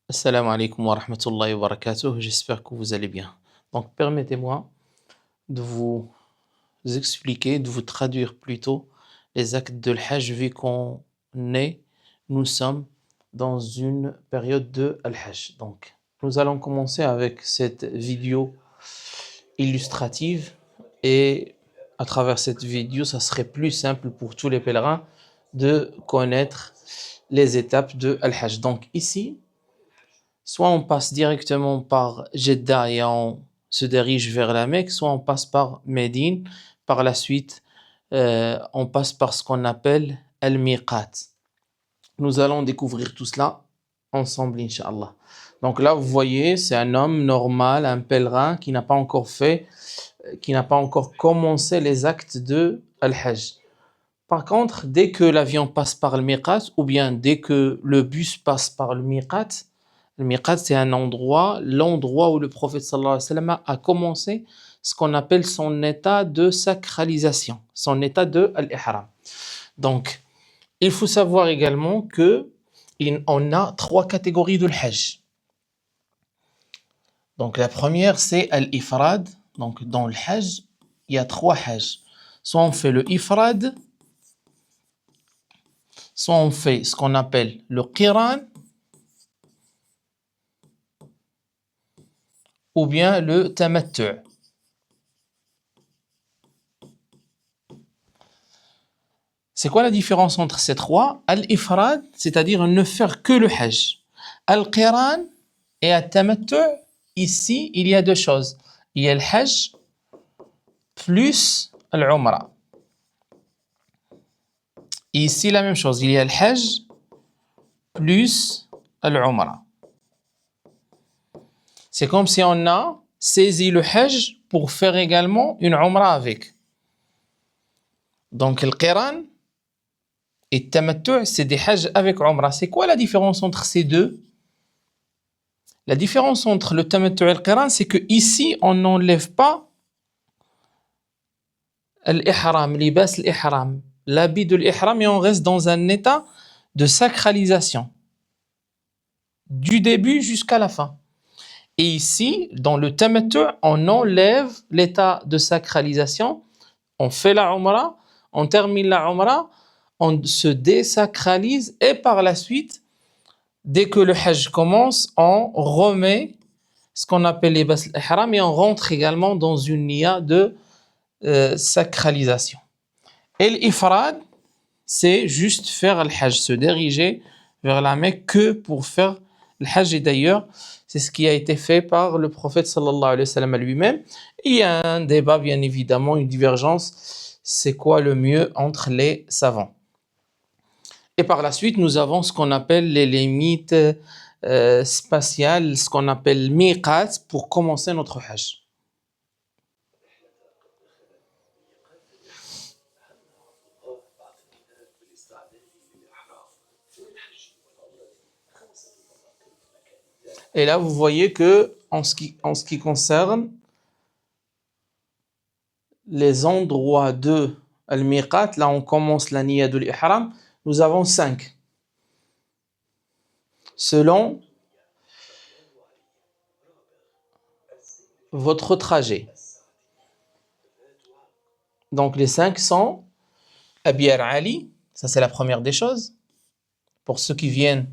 Assalamu alaikum wa rahmatullahi wa barakatuh. J'espère que vous allez bien. Donc, permettez-moi de vous expliquer, de vous traduire plutôt les actes de l'Hajj vu nous sommes dans une période de Al-Hajj. Donc, nous allons commencer avec cette vidéo illustrative et à travers cette vidéo, ça serait plus simple pour tous les pèlerins de connaître les étapes de Al-Hajj. Donc, ici, soit on passe directement par Jeddah et on se dirige vers la Mecque, soit on passe par Médine. Par la suite, on passe par ce qu'on appelle Al-Miqat. Nous allons découvrir tout cela ensemble, Inch'Allah. Donc là, vous voyez, c'est un homme normal, un pèlerin qui n'a pas encore commencé les actes de Al-Hajj. Par contre, dès que l'avion passe par le Miqat, ou bien dès que le bus passe par le Miqat, c'est l'endroit où le prophète sallallahu alayhi wa sallam a commencé ce qu'on appelle son état de sacralisation, son état de al-ihram. Donc, il faut savoir également que on a 3 catégories de l'Hajj. Donc, la première, c'est al-ifrad. Donc, dans le Hajj, il y a 3 Hajj. Soit on fait le ifrad, soit on fait ce qu'on appelle le qiran, ou bien le tamattu'. C'est quoi la différence entre ces 3? Al-ifrad, c'est-à-dire ne faire que le hajj. Al-qiran et al-tamattu', ici, il y a 2 choses. Il y a le hajj plus l'umra. Ici, la même chose. Il y a le hajj plus l'umra. C'est comme si on a saisi le hajj pour faire également une umra avec. Donc, le qiran et le tamattu', c'est des hajj avec umra. C'est quoi la différence entre ces deux? La différence entre le tamattu' et le qiran, c'est que ici, on n'enlève pas l'ihram, libas l'ihram, l'habit de l'ihram, et on reste dans un état de sacralisation du début jusqu'à la fin. Et ici, dans le tamattu', on enlève l'état de sacralisation, on fait la umra, on termine la umra, on se désacralise et par la suite, dès que le hajj commence, on remet ce qu'on appelle les bas al-ihram et on rentre également dans une niya de sacralisation. Et l'ifrad, c'est juste faire le hajj, se diriger vers la Mecque que pour faire le hajj. Et d'ailleurs, c'est ce qui a été fait par le prophète sallallahu alayhi wa sallam lui-même. Il y a un débat, bien évidemment, une divergence. C'est quoi le mieux entre les savants? Et par la suite, nous avons ce qu'on appelle les limites spatiales, ce qu'on appelle miqat pour commencer notre hajj. Et là, vous voyez que en ce qui concerne les endroits de al-miqat, là on commence la niya de l'ihram, nous avons 5. Selon votre trajet. Donc les 5 sont Abiyar Ali, ça c'est la première des choses. Pour ceux qui viennent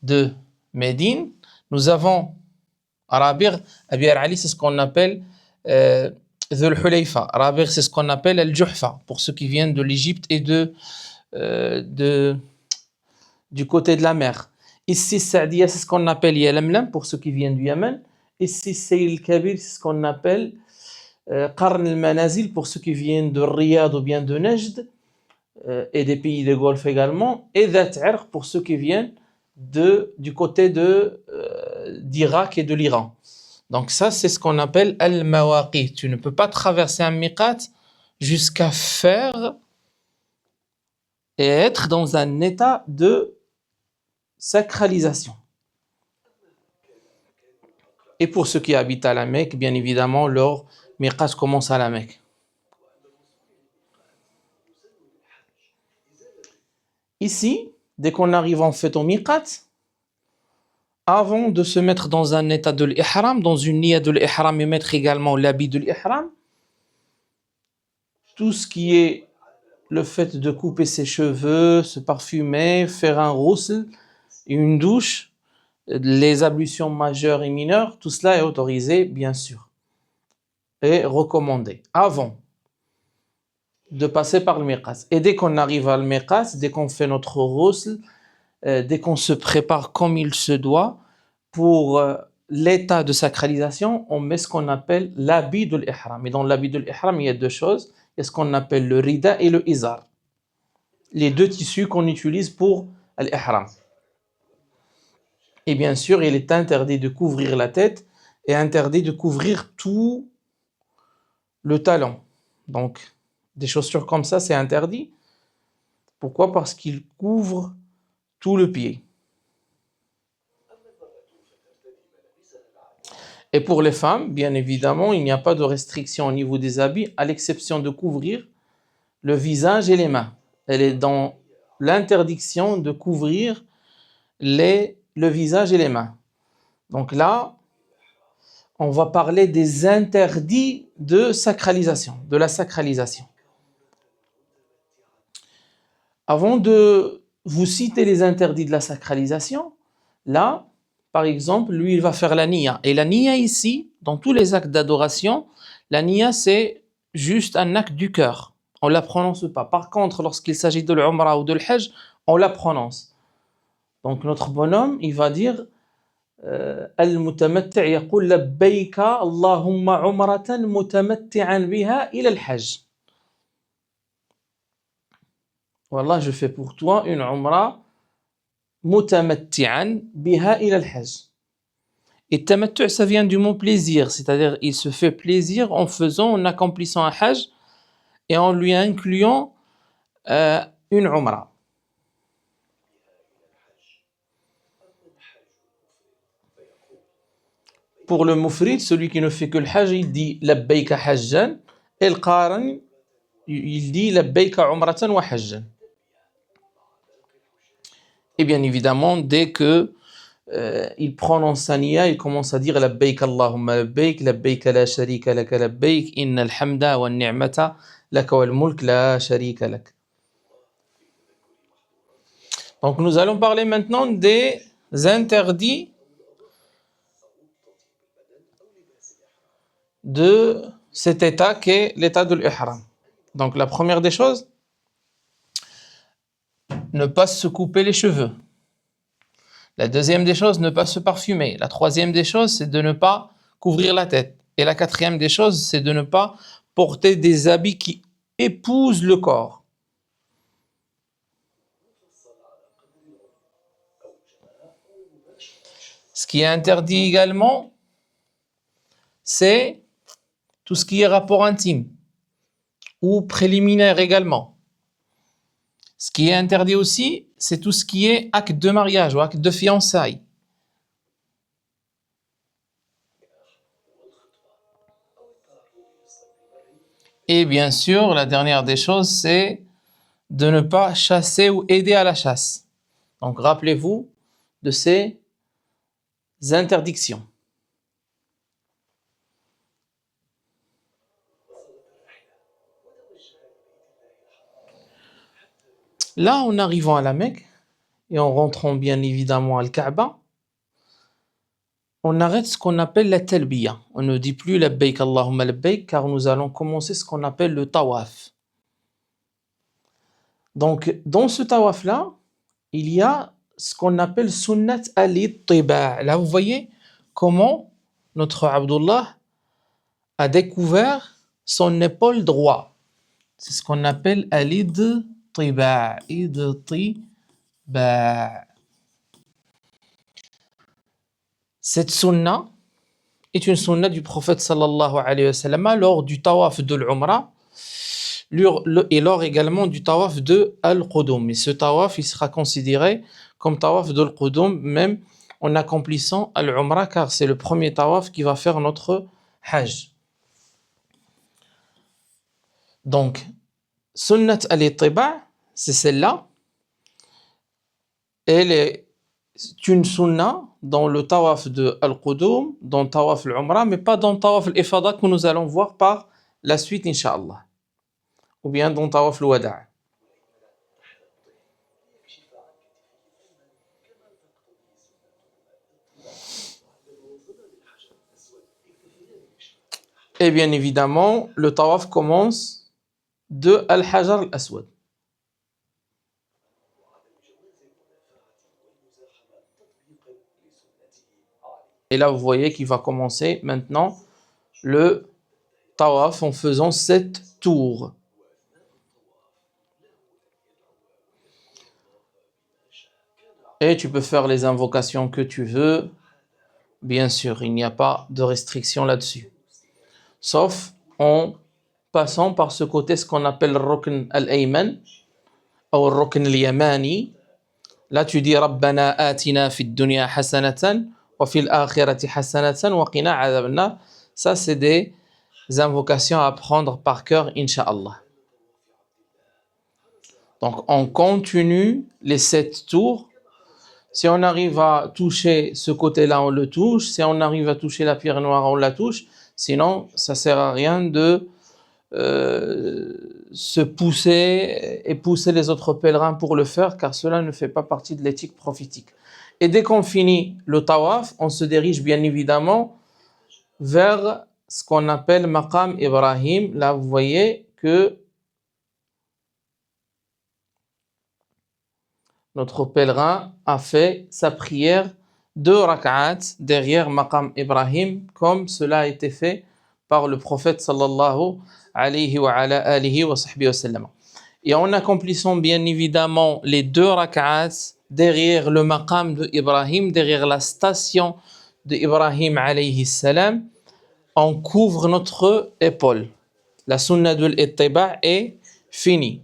de Médine, nous avons Rabigh. Abiyar Ali, c'est ce qu'on appelle Dhul Hulayfa. Rabigh, c'est ce qu'on appelle Al-Juhfa, pour ceux qui viennent de l'Égypte et du côté de la mer. Ici, Saadiya, c'est ce qu'on appelle Yalamlam, pour ceux qui viennent du Yémen. Ici, Sayyid al-Kabir, c'est ce qu'on appelle Qarn al-Manazil, pour ceux qui viennent de Riyad ou bien de Najd, et des pays de Golfe également. Et Dhat Irq, pour ceux qui viennent du côté d'Irak et de l'Iran. Donc ça, c'est ce qu'on appelle al-Mawaqit. Tu ne peux pas traverser un miqat jusqu'à faire et être dans un état de sacralisation. Et pour ceux qui habitent à la Mecque, bien évidemment, leur miqat commence à la Mecque. Ici, dès qu'on arrive en fait au miqat, avant de se mettre dans un état de l'ihram, dans une niya de l'ihram et mettre également l'habit de l'ihram, tout ce qui est le fait de couper ses cheveux, se parfumer, faire un ghusl, une douche, les ablutions majeures et mineures, tout cela est autorisé, bien sûr, et recommandé, avant de passer par le miqat. Et dès qu'on arrive à le miqat, dès qu'on fait notre ghusl, dès qu'on se prépare comme il se doit, pour l'état de sacralisation, on met ce qu'on appelle l'habit de l'ihram. Et dans l'habit de l'ihram, il y a deux choses. Il y a ce qu'on appelle le rida et le izar. Les deux tissus qu'on utilise pour l'ihram. Et bien sûr, il est interdit de couvrir la tête et interdit de couvrir tout le talon. Donc, des chaussures comme ça, c'est interdit. Pourquoi? Parce qu'il couvre tout le pied. Et pour les femmes, bien évidemment, il n'y a pas de restriction au niveau des habits, à l'exception de couvrir le visage et les mains. Elle est dans l'interdiction de couvrir le visage et les mains. Donc là, on va parler des interdits de sacralisation, de la sacralisation. Avant de vous citer les interdits de la sacralisation, là, par exemple, lui, il va faire la niya. Et la niya ici, dans tous les actes d'adoration, la niya, c'est juste un acte du cœur. On ne la prononce pas. Par contre, lorsqu'il s'agit de l'umrah ou de l'hajj, on la prononce. Donc notre bonhomme, il va dire Al-mutamatти' yaqul labbayka Allahumma umratan mutamatti'an biha ila al-hajj. Wallah, je fais pour toi une umrah mutamatti'an biha ila al-hajj. Et tamattu', ça vient du mot plaisir, c'est-à-dire il se fait plaisir en faisant, en accomplissant un hajj et en lui incluant une umrah. Pour le mufrid, celui qui ne fait que le hajj, il dit labbayka hajjan, et le qaran, il dit labbayka umratan wa hajjan. Et bien évidemment, dès que il prononce sa niya, il commence à dire labbayk Allahumma labbayk, labbayk la sharika laka labbayk, innal hamda wa ni'mata laka wal mulk la sharika lak. Donc nous allons parler maintenant des interdits de cet état qu'est l'état de l'ihram. Donc la première des choses, ne pas se couper les cheveux. La deuxième des choses, ne pas se parfumer. La troisième des choses, c'est de ne pas couvrir la tête. Et la quatrième des choses, c'est de ne pas porter des habits qui épousent le corps. Ce qui est interdit également, c'est tout ce qui est rapport intime ou préliminaire également. Ce qui est interdit aussi, c'est tout ce qui est acte de mariage ou acte de fiançailles. Et bien sûr, la dernière des choses, c'est de ne pas chasser ou aider à la chasse. Donc rappelez-vous de ces interdictions. Là, en arrivant à la Mecque et en rentrant bien évidemment à Al-Kaaba, on arrête ce qu'on appelle la talbiya. On ne dit plus labbayk Allahumma labbayk car nous allons commencer ce qu'on appelle le tawaf. Donc, dans ce tawaf-là, il y a ce qu'on appelle sunnat al-ittiba'. Là, vous voyez comment notre Abdullah a découvert son épaule droite. C'est ce qu'on appelle al-ittiba'. Ittiba'. Cette sunna est une sunna du prophète sallallahu alayhi wa sallam lors du tawaf de l'Umrah et lors également du tawaf de Al-Qudum. Et ce tawaf, il sera considéré comme tawaf de Al-Qudum même en accomplissant Al-Umrah car c'est le premier tawaf qui va faire notre hajj. Donc, sunnat al-ittiba', c'est celle-là. Elle est C'est une sunna dans le tawaf de Al-Qudum, dans le tawaf al-Umrah, mais pas dans le tawaf al-Ifada que nous allons voir par la suite, Inch'Allah. Ou bien dans le tawaf al-Wada'. Et bien évidemment, le tawaf commence de Al-Hajar al-Aswad. Et là, vous voyez qu'il va commencer maintenant le tawaf en faisant 7 tours. Et tu peux faire les invocations que tu veux. Bien sûr, il n'y a pas de restriction là-dessus. Sauf en passant par ce côté, ce qu'on appelle Rukn al-Ayman ou Rukn al-Yamani. Là, tu dis Rabbana atina fid dunya hasanatan wa fil akhirati hasanatan wa qina adhaban nar. Ça, c'est des invocations à apprendre par cœur, Inch'Allah. Donc, on continue les 7 tours. Si on arrive à toucher ce côté-là, on le touche. Si on arrive à toucher la pierre noire, on la touche. Sinon, ça ne sert à rien de se pousser et pousser les autres pèlerins pour le faire, car cela ne fait pas partie de l'éthique prophétique. Et dès qu'on finit le tawaf, on se dirige bien évidemment vers ce qu'on appelle Maqam Ibrahim. Là, vous voyez que notre pèlerin a fait sa prière 2 rak'at derrière Maqam Ibrahim, comme cela a été fait par le prophète sallallahu alayhi wa ala alihi wa sahbihi wa sallam. Et en accomplissant bien évidemment les 2 rak'at derrière le Maqam de Ibrahim, derrière la station de Ibrahim alayhi salam, on couvre notre épaule. La sunna de l'ittiba' est finie.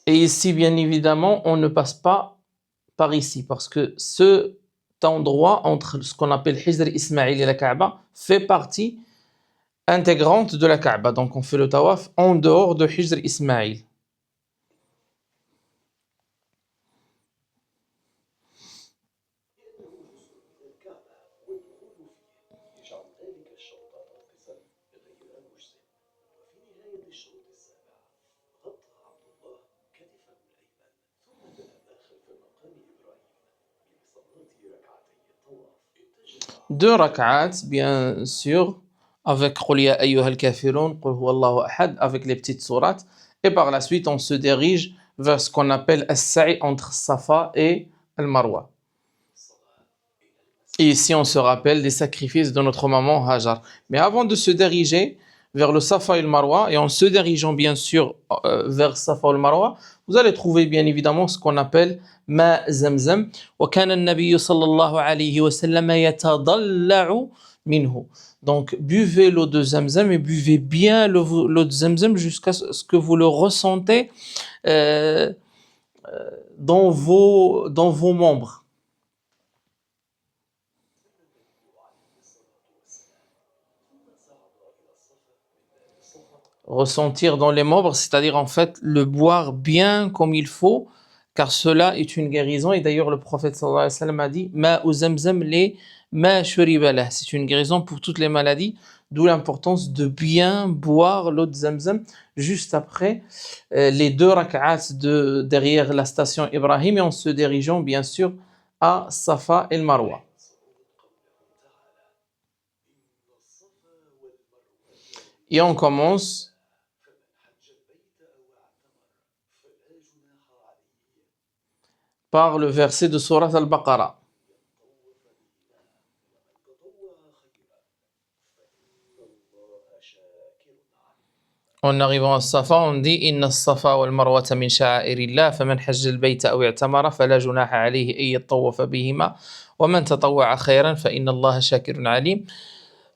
Et ici, bien évidemment, on ne passe pas par ici, parce que cet endroit entre ce qu'on appelle Hijr Ismaïl et la Kaaba fait partie intégrante de la Kaaba. Donc on fait le tawaf en dehors de Hijr Ismaïl. Deux rak'at, bien sûr, avec Qul ya ayyuhal kafirun, Qul huwallahu ahad, avec les petites sourates. Et par la suite, on se dirige vers ce qu'on appelle as-sa'i entre Safa et al-Marwa. Et ici, on se rappelle des sacrifices de notre maman Hajar. Mais avant de se diriger vers le Safa et le Marwa, et en se dirigeant bien sûr vers Safa et le Marwa, vous allez trouver bien évidemment ce qu'on appelle Ma Zamzam. وَكَانَ النَّبِيُّ صَلَّى اللَّهُ عَلَيْهِ وَسَلَّمَ يَتَضَلَّعُ مِنْهُ. Donc buvez l'eau de Zamzam et buvez bien l'eau de Zamzam jusqu'à ce que vous le ressentez dans vos membres. Ressentir dans les membres, c'est-à-dire en fait le boire bien comme il faut, car cela est une guérison. Et d'ailleurs le prophète sallallahu alayhi wa sallam a dit Ma'u zamzam li ma shuriba lah. C'est une guérison pour toutes les maladies, d'où l'importance de bien boire l'eau de Zamzam juste après les 2 rak'at derrière la station Ibrahim, et en se dirigeant bien sûr à Safa et Marwa. Et on commence par le verset de Surat al-Baqarah. En arrivant à Safa, on dit Inna as-Safa wal Marwata min sha'airillah, faman hajja al-bayta aw i'tamara fala junaha alayhi an yatawafa bihima, wa man tatawwa'a khayran fa inna Allaha shakirun alim.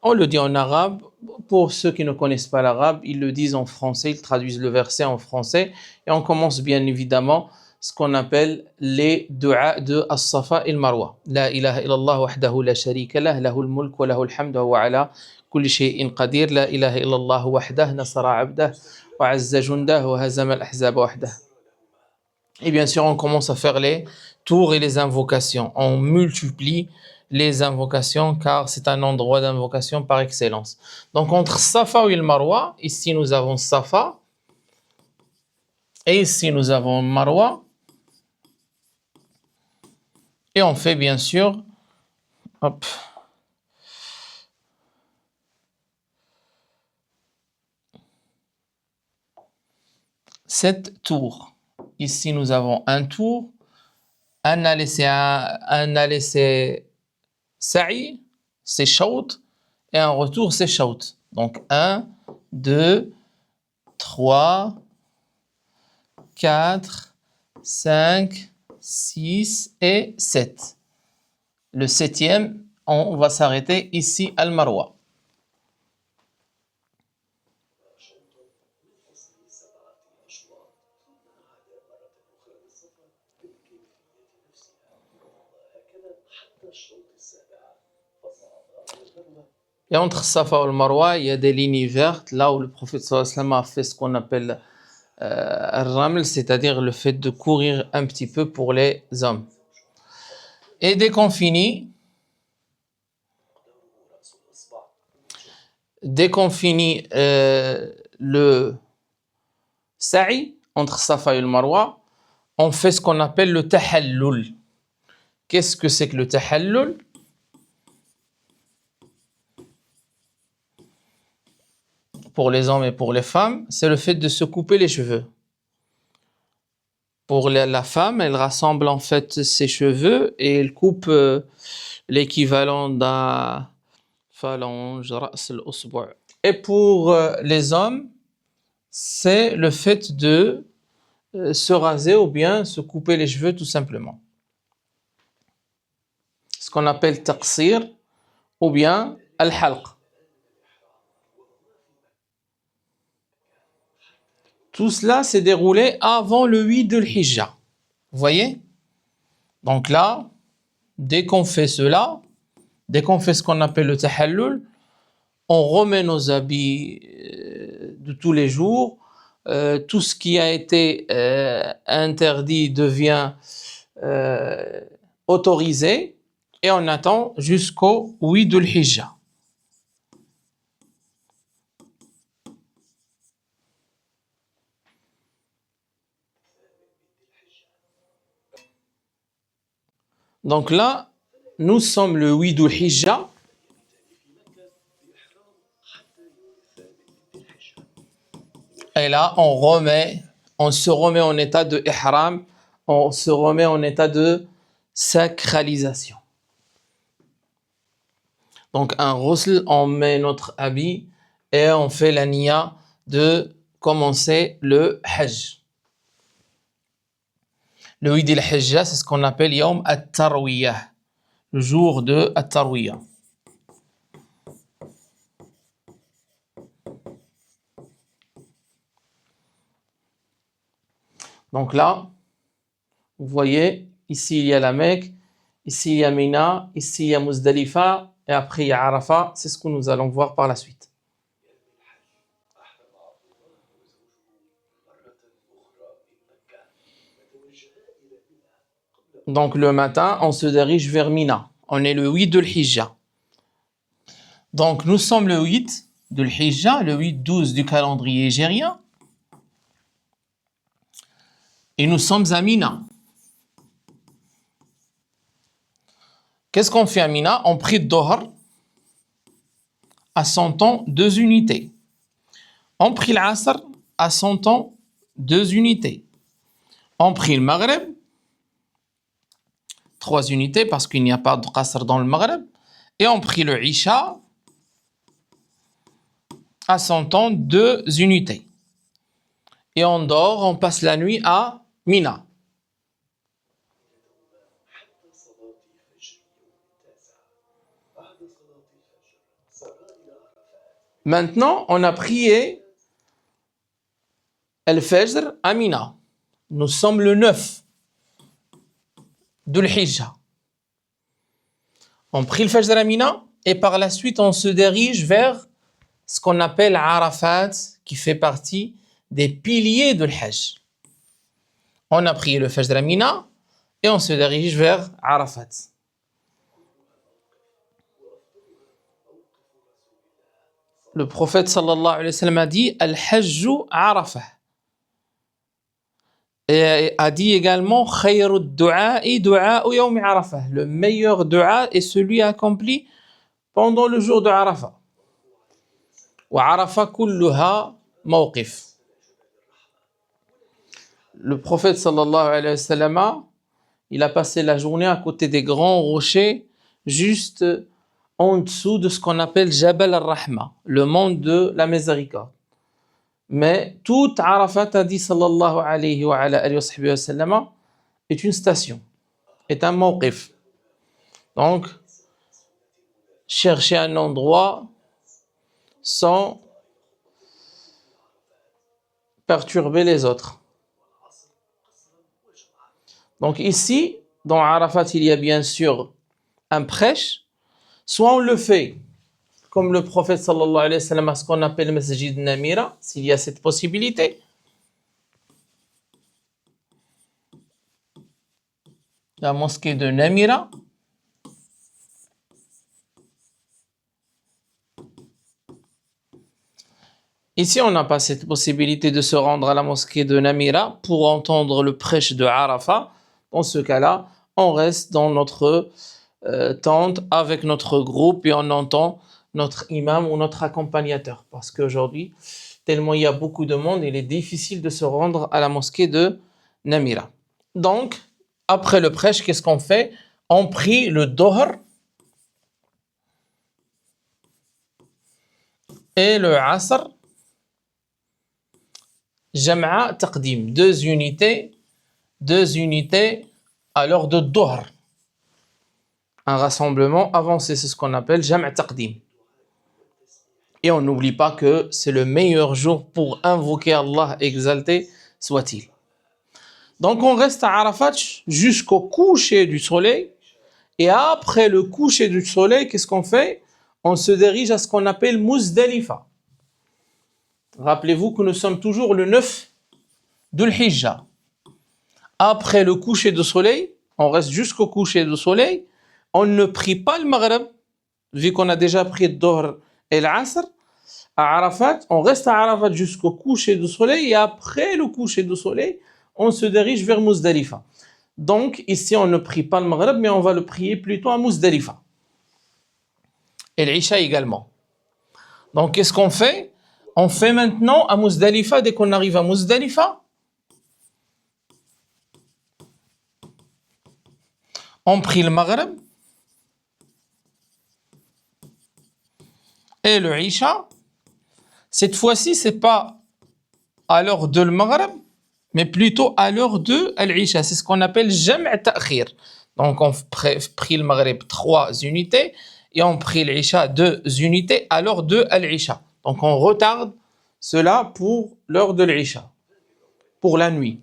On le dit en arabe. Pour ceux qui ne connaissent pas l'arabe, ils le disent en français, ils traduisent le verset en français, et on commence bien évidemment ce qu'on appelle les du'a de As-Safa et Marwa. La ilaha illallah wahdahu la sharika lah, lahul mulk wa lahul hamdu wa ala كل شيء قدير لا إله إلا الله وحده نصر عبده وعز جنده وهزم الأحزاب وحده. Et bien sûr, on commence à faire les tours et les invocations. On multiplie les invocations car c'est un endroit d'invocation par excellence. Donc entre Safa et le Marwa, ici nous avons Safa et ici nous avons Marwa. Et on fait bien sûr, hop, cette tour. Ici nous avons un tour, un aller c'est sa'i, c'est shaut, et un retour c'est shaut. Donc 1, 2, 3, 4, 5, 6 et 7. Le septième, on va s'arrêter ici à Al-Marwa. Et entre Safa et Marwa, il y a des lignes vertes, là où le prophète sallallahu alayhi wa sallam a fait ce qu'on appelle al-raml, c'est-à-dire le fait de courir un petit peu pour les hommes. Et dès qu'on finit le sa'i entre Safa et le Marwa, on fait ce qu'on appelle le tahallul. Qu'est-ce que c'est que le tahallul? Pour les hommes et pour les femmes, c'est le fait de se couper les cheveux. Pour la femme, elle rassemble en fait ses cheveux et elle coupe l'équivalent d'un phalange, ra's al-usbu'. Et pour les hommes, c'est le fait de se raser ou bien se couper les cheveux tout simplement. Ce qu'on appelle taqsir ou bien al-halq. Tout cela s'est déroulé avant le 8 de l'Hijja. Vous voyez? Donc là, dès qu'on fait cela, dès qu'on fait ce qu'on appelle le tahallul, on remet nos habits de tous les jours. Tout ce qui a été interdit devient autorisé et on attend jusqu'au 8 de l'Hijja. Donc là, nous sommes le 8 de l'Hijja. Et là, on se remet en état de ihram, on se remet en état de sacralisation. Donc un ghusl, on met notre habit et on fait la niya de commencer le hajj. Le 8 d'Il-Hijja, c'est ce qu'on appelle Yawm at-Tarwiyah, le jour de at-Tarwiyah. Donc là, vous voyez, ici il y a la Mecque, ici il y a Mina, ici il y a Muzdalifa, et après il y a Arafat. C'est ce que nous allons voir par la suite. Donc le matin, on se dirige vers Mina. On est le 8 de l'Hijja. Donc nous sommes le 8 de l'Hijja, le 8-12 du calendrier hégérien. Et nous sommes à Mina. Qu'est-ce qu'on fait à Mina? On prie Dohr à 100 temps, 2 unités. On prie l'Asr à 100 temps, 2 unités. On prie le Maghreb, 3 unités parce qu'il n'y a pas de Qasr dans le Maghreb. Et on prie le Isha à 100 temps, 2 unités. Et on dort, on passe la nuit à Mina. Maintenant, on a prié Al-Fajr à Mina. Nous sommes le 9 de l'Hijja. On prie le Fajr à Mina Et par la suite, on se dirige vers ce qu'on appelle Arafat, qui fait partie des piliers de l'Hajj. On a prié le Fajr à Mina et on se dirige vers Arafat. Le prophète sallallahu alayhi wa sallam a dit Al-Hajju Arafah. Et a dit également Khayru du'a'i du'a'u yawmi Arafah. Le meilleur dua est celui accompli pendant le jour de Arafah. Wa Arafah kulluha mawqif. Le prophète sallallahu alayhi wa sallam, il a passé la journée à côté des grands rochers, juste en dessous de ce qu'on appelle Jabal al-Rahma, le mont de la miséricorde. Mais toute Arafat, a dit sallallahu alayhi wa sallam, est une station, est un mawqif. Donc, chercher un endroit sans perturber les autres. Donc ici, dans Arafat, il y a bien sûr un prêche. Soit on le fait comme le prophète sallallahu alayhi wa sallam, à ce qu'on appelle Masjid Namira, s'il y a cette possibilité. La mosquée de Namira. Ici, on n'a pas cette possibilité de se rendre à la mosquée de Namira pour entendre le prêche de Arafat. Dans ce cas-là, on reste dans notre tente avec notre groupe et on entend notre imam ou notre accompagnateur. Parce qu'aujourd'hui, tellement il y a beaucoup de monde, il est difficile de se rendre à la mosquée de Namira. Donc, après le prêche, qu'est-ce qu'on fait? On prie le Dohr et le Asr. Jam'a taqdim, deux unités à l'heure de Dohr. Un rassemblement avancé, c'est ce qu'on appelle Jam'a taqdim. Et on n'oublie pas que c'est le meilleur jour pour invoquer Allah, exalté soit-il. Donc on reste à Arafat jusqu'au coucher du soleil. Et après le coucher du soleil, qu'est-ce qu'on fait? On se dirige à ce qu'on appelle Muzdalifa. Rappelez-vous que nous sommes toujours le 9 Dhul Hijjah. Après le coucher du soleil, on reste jusqu'au coucher du soleil. On ne prie pas le Maghreb, vu qu'on a déjà pris le Dohr et l'Asr. À Arafat, on reste à Arafat jusqu'au coucher du soleil et après le coucher du soleil, on se dirige vers Muzdalifa. Donc ici, on ne prie pas le Maghreb, mais on va le prier plutôt à Muzdalifa. Et l'Isha également. Donc qu'est-ce qu'on fait? On fait maintenant à Muzdalifa, dès qu'on arrive à Muzdalifa, on prie le Maghreb et le Isha. Cette fois-ci, c'est pas à l'heure de le Maghreb, mais plutôt à l'heure de l'Isha. C'est ce qu'on appelle Jam' Ta'khir. Donc on prie le Maghreb 3 unités et on prie l'Isha 2 unités à l'heure de l'Isha. Donc on retarde cela pour l'heure de l'Isha, pour la nuit.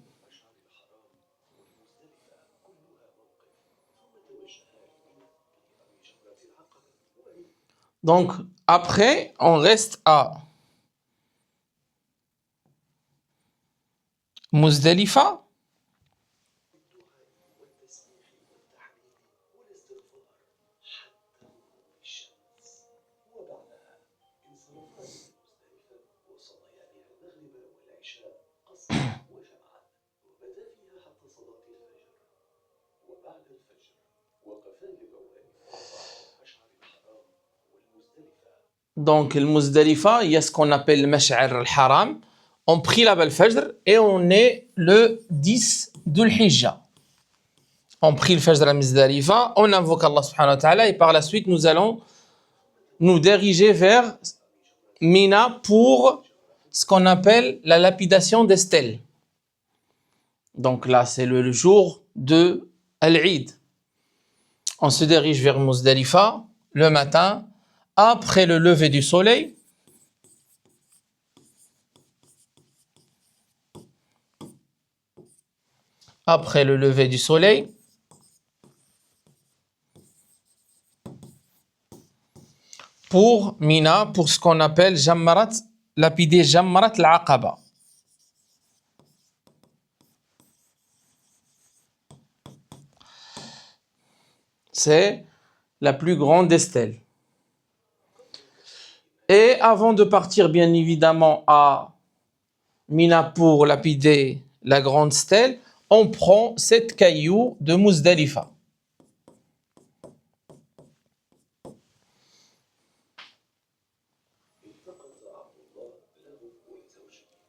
Donc après, on reste à Muzdalifa. Donc, le Muzdalifa, il y a ce qu'on appelle le Mash'ar al-Haram. On prie là-bas le Fajr et on est le 10 Dhul Hijjah. On prie le Fajr à Muzdalifa, on invoque Allah subhanahu wa ta'ala et par la suite, nous allons nous diriger vers Mina pour ce qu'on appelle la lapidation des stèles. Donc là, c'est le jour de Al-Eid. On se dirige vers Muzdalifa le matin, après le lever du soleil. Après le lever du soleil, pour Mina, pour ce qu'on appelle Jammarat, lapider Jammarat al-Aqaba. C'est la plus grande des stèles. Et avant de partir, bien évidemment, à Mina pour lapider la grande stèle, on prend 7 cailloux de Muzdalifa.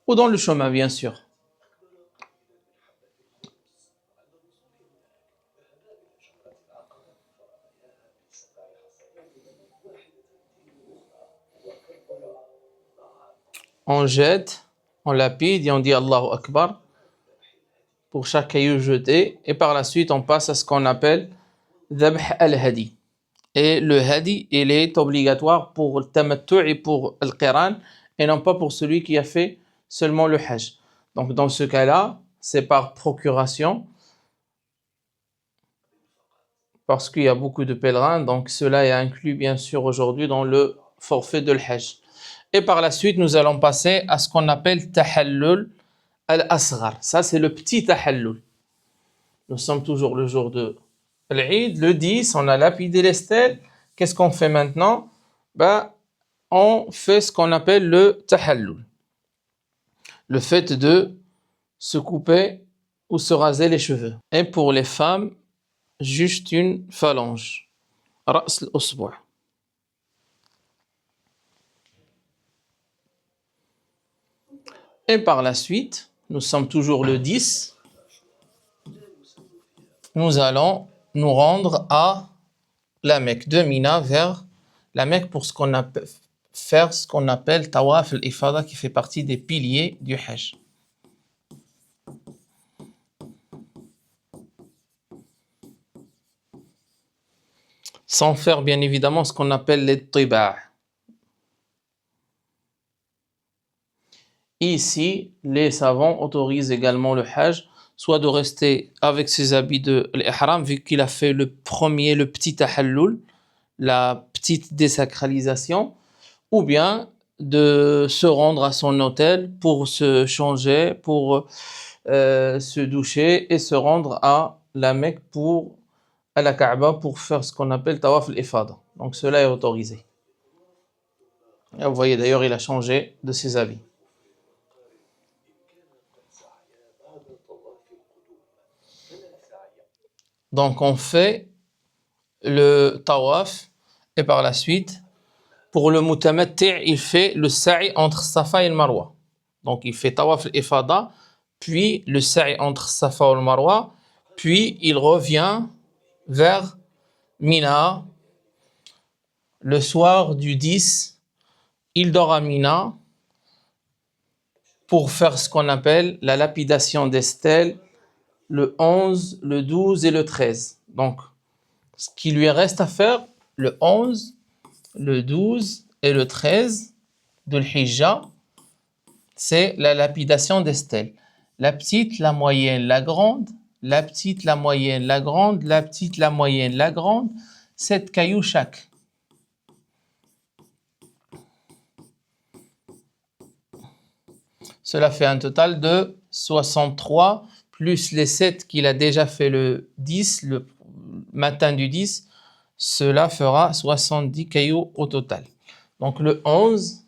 Ou dans le chemin, bien sûr. On jette, on lapide et on dit Allahu Akbar pour chaque caillou jeté. Et par la suite, on passe à ce qu'on appelle Dhabh al-Hadi. Et le Hadi, il est obligatoire pour le Tamattu' et pour le Qiran, et non pas pour celui qui a fait seulement le Hajj. Donc dans ce cas-là, c'est par procuration, parce qu'il y a beaucoup de pèlerins, donc cela est inclus bien sûr aujourd'hui dans le forfait de l'Hajj. Et par la suite, nous allons passer à ce qu'on appelle Tahallul al-Asghar. Ça, c'est le petit Tahallul. Nous sommes toujours le jour de l'Eid, le 10, on a lapidé les stèles. Qu'est-ce qu'on fait maintenant? On fait ce qu'on appelle le Tahallul. Le fait de se couper ou se raser les cheveux. Et pour les femmes, juste une phalange. Ra's al-Usbu'. Et par la suite, nous sommes toujours le 10, nous allons nous rendre à la Mecque, de Mina vers la Mecque pour faire ce qu'on appelle Tawaf al-Ifada, qui fait partie des piliers du Hajj. Sans faire bien évidemment ce qu'on appelle les Tiba'. Ici, les savants autorisent également le Hajj, soit de rester avec ses habits de l'Ihram, vu qu'il a fait le premier, le petit tahallul, la petite désacralisation, ou bien de se rendre à son hôtel pour se changer, pour se doucher et se rendre à la Mecque à la Kaaba pour faire ce qu'on appelle Tawaf al-Ifada. Donc cela est autorisé. Et vous voyez d'ailleurs, il a changé de ses habits. Donc on fait le tawaf et par la suite, pour le mutamatti', il fait le sa'i entre Safa et le Marwa. Donc il fait tawaf al-Ifada, puis le sa'i entre Safa et le Marwa, puis il revient vers Mina. Le soir du 10, il dort à Mina pour faire ce qu'on appelle la lapidation des stèles le 11, le 12 et le 13. Donc, ce qui lui reste à faire, le 11, le 12 et le 13 de l'Hijja, c'est la lapidation des stèles. La petite, la moyenne, la grande, la petite, la moyenne, la grande, la petite, la moyenne, la grande, 7 cailloux chaque. Cela fait un total de 63, plus les 7 qu'il a déjà fait le 10, le matin du 10, cela fera 70 cailloux au total. Donc le 11,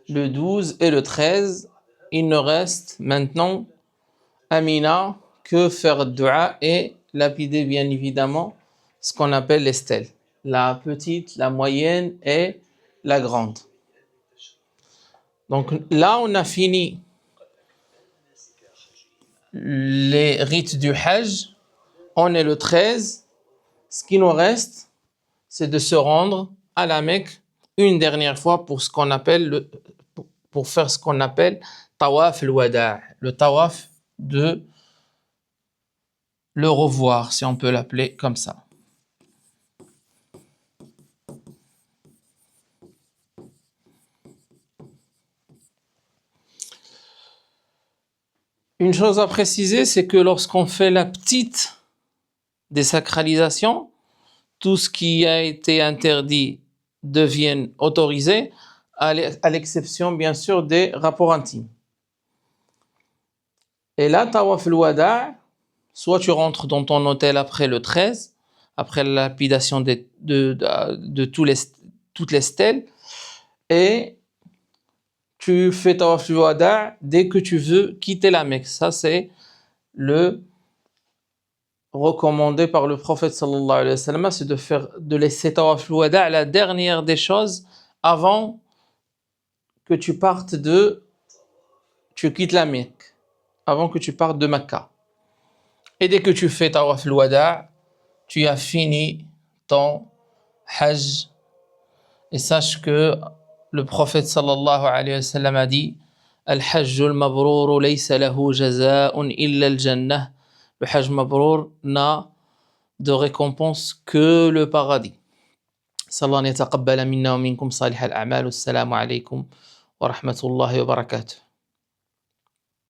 le 12 et le 13, il ne reste maintenant à Mina que faire dua et lapider bien évidemment ce qu'on appelle les stèles. La petite, la moyenne et la grande. Donc là, on a fini les rites du Hajj. On est le 13. Ce qui nous reste, c'est de se rendre à la Mecque une dernière fois pour faire ce qu'on appelle Tawaf al-Wada', le Tawaf de le revoir, si on peut l'appeler comme ça. Une chose à préciser, c'est que lorsqu'on fait la petite désacralisation, tout ce qui a été interdit devient autorisé, à l'exception bien sûr des rapports intimes. Et là, Tawaf al-Wada', soit tu rentres dans ton hôtel après le 13, après la lapidation de toutes les stèles, et tu fais Tawaf al-Wada' dès que tu veux quitter la Mecque. Ça, c'est le recommandé par le prophète sallallahu alayhi wa sallam, c'est de laisser Tawaf al-Wada' la dernière des choses avant que tu quittes la Mecque, avant que tu partes de Mecca. Et dès que tu fais Tawaf al-Wada', tu as fini ton Hajj. Et sache que le prophète sallallahu alayhi wa sallam a dit Al-Hajj al-Mabrour laysa lahu jaza'un illa al-Jannah. Le Hajj Mabrour n'a de récompense que le paradis. Sallallahu an yataqabbala minna wa minkum salih al-a'mal. Assalamu alaykum wa rahmatullahi wa barakatuh.